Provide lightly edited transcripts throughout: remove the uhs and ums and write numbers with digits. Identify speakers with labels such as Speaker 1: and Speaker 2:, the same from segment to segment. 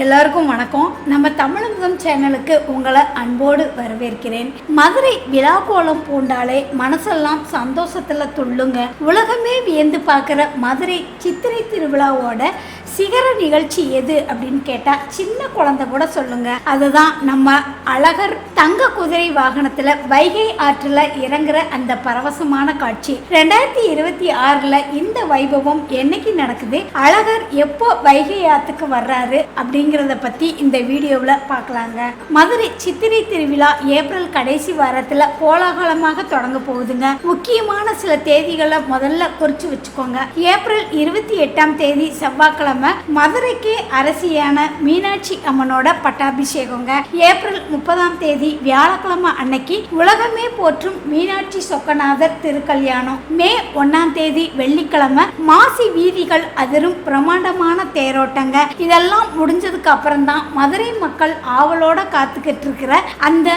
Speaker 1: எல்லாருக்கும் வணக்கம். நம்ம தமிழகம் சேனலுக்கு உங்களை அன்போடு வரவேற்கிறேன். மதுரை விழாக்கோலம் பூண்டாலே மனசெல்லாம் சந்தோஷத்துல துள்ளுங்க. உலகமே வியந்து பார்க்குற மதுரை சித்திரை திருவிழாவோட சிகர நிகழ்ச்சி எது அப்படின்னு கேட்டா சின்ன குழந்தை கூட சொல்லுங்க. அதுதான் நம்ம அழகர் தங்க குதிரை வாகனத்துல வைகை ஆற்றுல இறங்குற அந்த பரவசமான காட்சி. 2026 இந்த வைபவம் என்னைக்கு நடக்குது, அழகர் எப்போ வைகை ஆத்துக்கு வர்றாரு அப்படிங்கிறத பத்தி இந்த வீடியோவில் பார்க்கலாங்க. மதுரை சித்திரை திருவிழா ஏப்ரல் கடைசி வாரத்துல கோலாகலமாக தொடங்க போகுதுங்க. முக்கியமான சில தேதிகளை முதல்ல குறிச்சு வச்சுக்கோங்க. ஏப்ரல் 28 செவ்வாய்க்கிழமை மதுரைக்கு அரசியான மீனாட்சி அம்மனோட பட்டாபிஷேகங்க. ஏப்ரல் 30 வியாழக்கிழமை அன்னைக்கு உலகமே போற்றும் மீனாட்சி சொக்கநாதர் திருக்கல்யாணம். மே 1 வெள்ளிக்கிழமை மாசி வீதிகள் அதிரும் பிரமாண்டமான தேரோட்டங்க. இதெல்லாம் முடிஞ்சதுக்கு அப்புறம் தான் மதுரை மக்கள் ஆவலோட காத்துக்கிட்டு இருக்கிற அந்த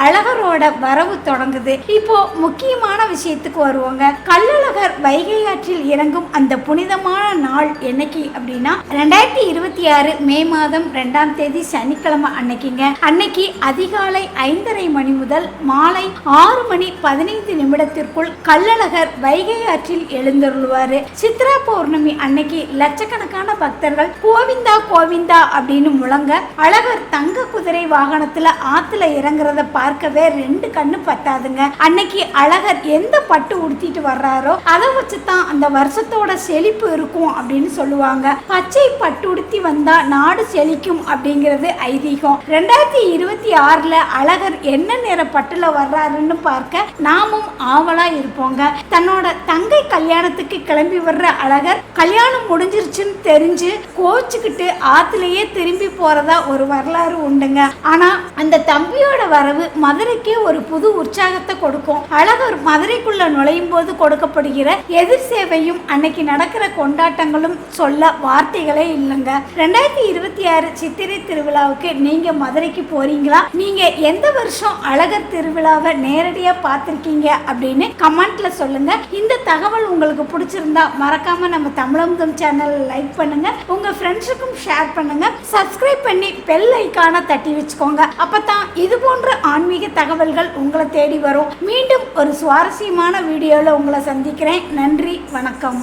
Speaker 1: அழகரோட வரவு தொடங்குது. இப்போ முக்கியமான விஷயத்துக்கு வருவாங்க. கள்ளழகர் வைகை ஆற்றில் இறங்கும் அந்த புனிதமான நாள் என்னைக்கு அப்படின்னா 2026 மே மாதம் 2 சனிக்கிழமை அன்னைக்குங்க. அன்னைக்கு அதிகாலை 5:30 மணி முதல் மாலை 6:15 கள்ளழகர் வைகை ஆற்றில் எழுந்தருள்வாரு. சித்ரா பௌர்ணமி அன்னைக்கு லட்சக்கணக்கான பக்தர்கள் கோவிந்தா கோவிந்தா அப்படின்னு முழங்க அழகர் தங்க குதிரை வாகனத்துல ஆத்துல இறங்குறத பார்க்கவே 2 கண்ணு பத்தாதுங்க. அன்னைக்கு அழகர் எந்த பட்டு உடுத்திட்டு வர்றாரோ அதை வச்சுதான் அந்த வருஷத்தோட செழிப்பு இருக்கும் அப்படின்னு சொல்லுவாங்க. பச்சை பட்டு உடுத்தி வந்தா நாடு செழிக்கும் அப்படிங்கிறது ஐதீகம். 2026 அழகர் என்ன நிற பட்டுல வர்றாருன்னு பார்க்க நாமும் ஆவலா இருப்போங்க. தன்னோட தங்கை கல்யாணத்துக்கு கிளம்பி வர்ற அழகர் கல்யாணம் முடிஞ்சிருச்சுன்னு தெரிஞ்சு கோச்சுக்கிட்டு ஆத்துலயே திரும்பி போறதா ஒரு வரலாறு உண்டுங்க. ஆனா அந்த தம்பியோட வரவு மதுரைக்கே ஒரு புது உற்சாகத்தை கொடுக்கும். அழகர் மதுரைக்குள்ள நுழையும் போது கொடுக்கப்படுகிற எதிர் சேவையும் அன்னைக்கு நடக்கிற கொண்டாட்டங்களும் சொல்ல வார்த்தைகளே இல்லைங்க. 2026 சித்திரை திருவிழாவுக்கு நீங்க மதுரைக்கு போறீங்களா? நீங்க எந்த வருஷம் அழகர் திருவிழாவை நேரடியா பார்த்திருக்கீங்க அப்படின்னு கமெண்ட்ல சொல்லுங்க. இந்த தகவல் உங்களுக்கு பிடிச்சிருந்தா மறக்காம நம்ம தமிழமுதம் சேனல் லைக் பண்ணுங்க, உங்க ஃப்ரெண்ட்ஸுக்கும் ஷேர் பண்ணுங்க, சப்ஸ்கிரைப் பண்ணி பெல் ஐகானை தட்டி வச்சுக்கோங்க. அப்பதான் இது போன்ற ஆன்மீக தகவல்கள் உங்களை தேடி வரும். மீண்டும் ஒரு சுவாரஸ்யமான வீடியோவில் உங்களை சந்திக்கிறேன். நன்றி, வணக்கம்.